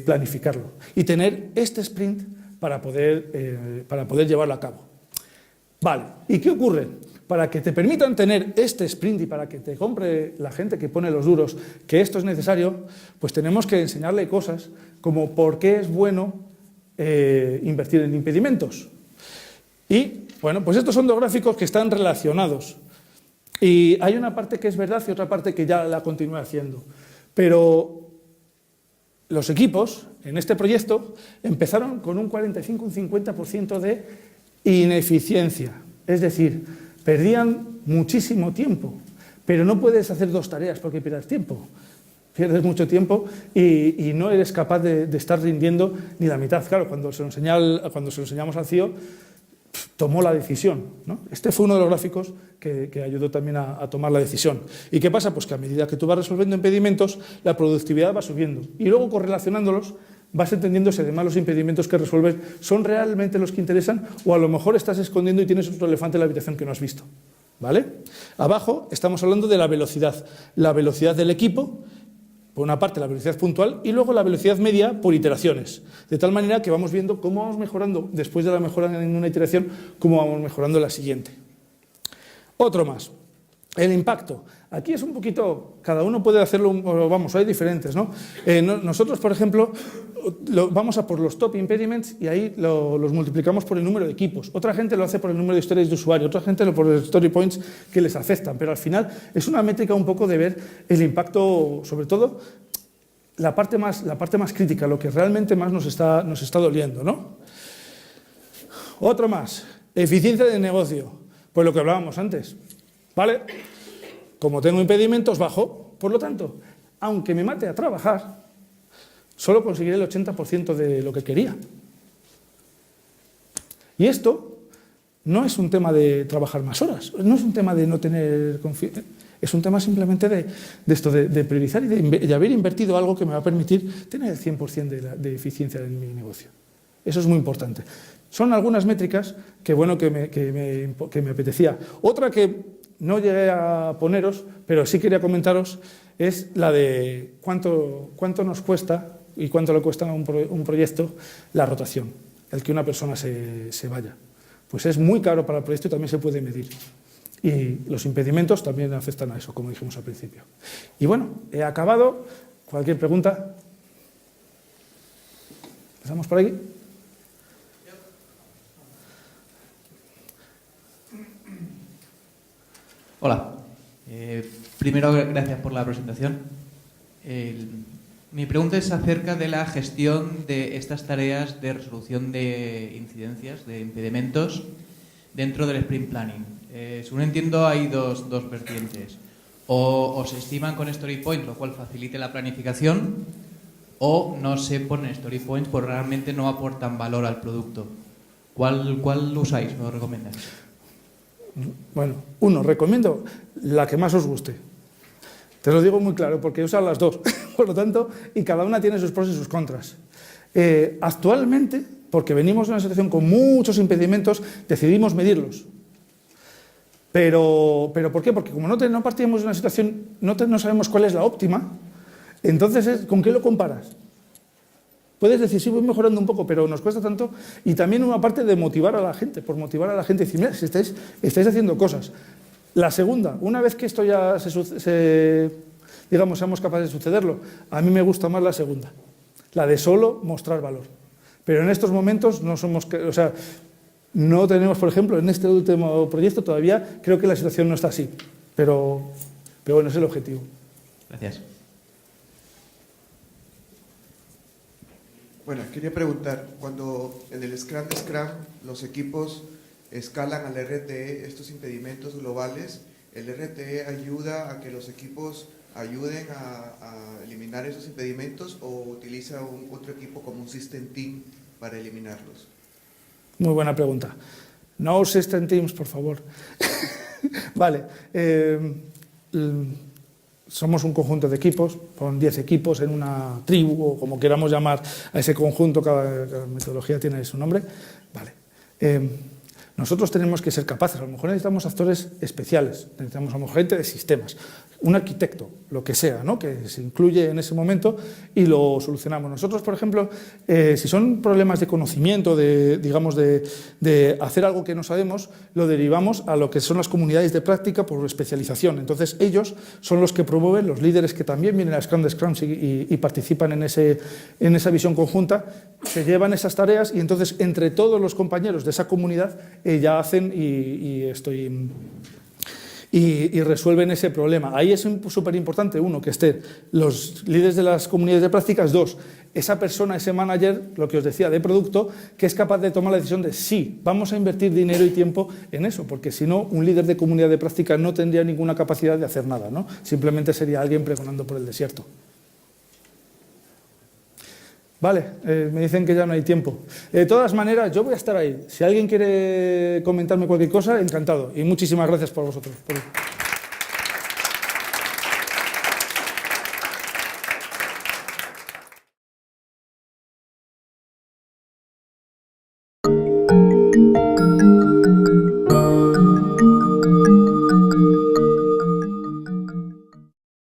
planificarlo y tener este sprint para poder llevarlo a cabo. Vale, ¿y qué ocurre? Para que te permitan tener este sprint y para que te compre la gente que pone los duros que esto es necesario, pues tenemos que enseñarle cosas como por qué es bueno invertir en impedimentos. Y, bueno, pues estos son dos gráficos que están relacionados. Y hay una parte que es verdad y otra parte que ya la continúe haciendo. Pero los equipos en este proyecto empezaron con un 45, un 50% de ineficiencia. Es decir, perdían muchísimo tiempo. Pero no puedes hacer dos tareas porque pierdas tiempo. Pierdes mucho tiempo y no eres capaz de estar rindiendo ni la mitad. Claro, cuando se lo enseñamos al CIO, tomó la decisión, ¿no? Este fue uno de los gráficos que ayudó también a tomar la decisión. ¿Y qué pasa? Pues que a medida que tú vas resolviendo impedimentos, la productividad va subiendo. Y luego, correlacionándolos, vas entendiendo si además los impedimentos que resuelves son realmente los que interesan o a lo mejor estás escondiendo y tienes otro elefante en la habitación que no has visto. ¿Vale? Abajo estamos hablando de la velocidad del equipo. Por una parte la velocidad puntual y luego la velocidad media por iteraciones. De tal manera que vamos viendo cómo vamos mejorando después de la mejora en una iteración, cómo vamos mejorando en la siguiente. Otro más, el impacto. Aquí es un poquito, cada uno puede hacerlo, vamos, hay diferentes, ¿no? Nosotros, por ejemplo, vamos a por los top impediments y ahí los multiplicamos por el número de equipos. Otra gente lo hace por el número de historias de usuario, otra gente por los story points que les afectan, pero al final es una métrica un poco de ver el impacto, sobre todo la parte más crítica, lo que realmente más nos está doliendo, ¿no? Otro más, eficiencia de negocio, pues lo que hablábamos antes, ¿vale? Como tengo impedimentos, bajo, por lo tanto, aunque me mate a trabajar, solo conseguiré el 80% de lo que quería. Y esto no es un tema de trabajar más horas, no es un tema de no tener confianza, es un tema simplemente de priorizar y de haber invertido algo que me va a permitir tener el 100% de eficiencia en mi negocio. Eso es muy importante. Son algunas métricas que, bueno, que me apetecía. Otra que no llegué a poneros, pero sí quería comentaros, es la de cuánto nos cuesta y cuánto le cuesta a un proyecto la rotación, el que una persona se vaya. Pues es muy caro para el proyecto y también se puede medir. Y los impedimentos también afectan a eso, como dijimos al principio. Y bueno, he acabado. Cualquier pregunta. ¿Empezamos por aquí? Hola. Primero, gracias por la presentación. Mi pregunta es acerca de la gestión de estas tareas de resolución de incidencias, de impedimentos, dentro del sprint planning. Según entiendo, hay dos vertientes. O se estiman con story points, lo cual facilite la planificación, o no se ponen story points porque realmente no aportan valor al producto. ¿Cuál usáis o recomendáis? Bueno, recomiendo la que más os guste. Te lo digo muy claro, porque usan las dos, por lo tanto, y cada una tiene sus pros y sus contras. Actualmente, porque venimos de una situación con muchos impedimentos, decidimos medirlos. Pero ¿por qué? Porque como no partimos de una situación, no sabemos cuál es la óptima, entonces, ¿con qué lo comparas? Puedes decir, sí, voy mejorando un poco, pero nos cuesta tanto. Y también una parte de motivar a la gente, por motivar a la gente y decir, mira, si estáis haciendo cosas. La segunda, una vez que esto ya digamos, seamos capaces de sucederlo, a mí me gusta más la segunda, la de solo mostrar valor. Pero en estos momentos no tenemos, por ejemplo, en este último proyecto todavía creo que la situación no está así. Pero bueno, es el objetivo. Gracias. Bueno, quería preguntar, cuando en el Scrum de Scrum los equipos escalan al RTE estos impedimentos globales, ¿el RTE ayuda a que los equipos ayuden a eliminar esos impedimentos o utiliza otro equipo como un System Team para eliminarlos? Muy buena pregunta. No System Teams, por favor. Vale. somos un conjunto de equipos, son 10 equipos en una tribu, o como queramos llamar a ese conjunto, cada metodología tiene su nombre. Vale. Nosotros tenemos que ser capaces, a lo mejor necesitamos actores especiales, necesitamos a lo mejor gente de sistemas, un arquitecto, lo que sea, ¿no? Que se incluye en ese momento y lo solucionamos. Nosotros, por ejemplo, si son problemas de conocimiento, digamos, de hacer algo que no sabemos, lo derivamos a lo que son las comunidades de práctica por especialización. Entonces, ellos son los que promueven, los líderes que también vienen a Scrum de Scrums y participan en esa visión conjunta, se llevan esas tareas y entonces, entre todos los compañeros de esa comunidad, ya hacen y resuelven ese problema. Ahí es súper importante, uno, que estén los líderes de las comunidades de prácticas, dos, esa persona, ese manager, lo que os decía, de producto, que es capaz de tomar la decisión de sí, vamos a invertir dinero y tiempo en eso, porque si no, un líder de comunidad de prácticas no tendría ninguna capacidad de hacer nada, ¿no? Simplemente sería alguien pregonando por el desierto. Vale, me dicen que ya no hay tiempo. De todas maneras, yo voy a estar ahí. Si alguien quiere comentarme cualquier cosa, encantado. Y muchísimas gracias por vosotros.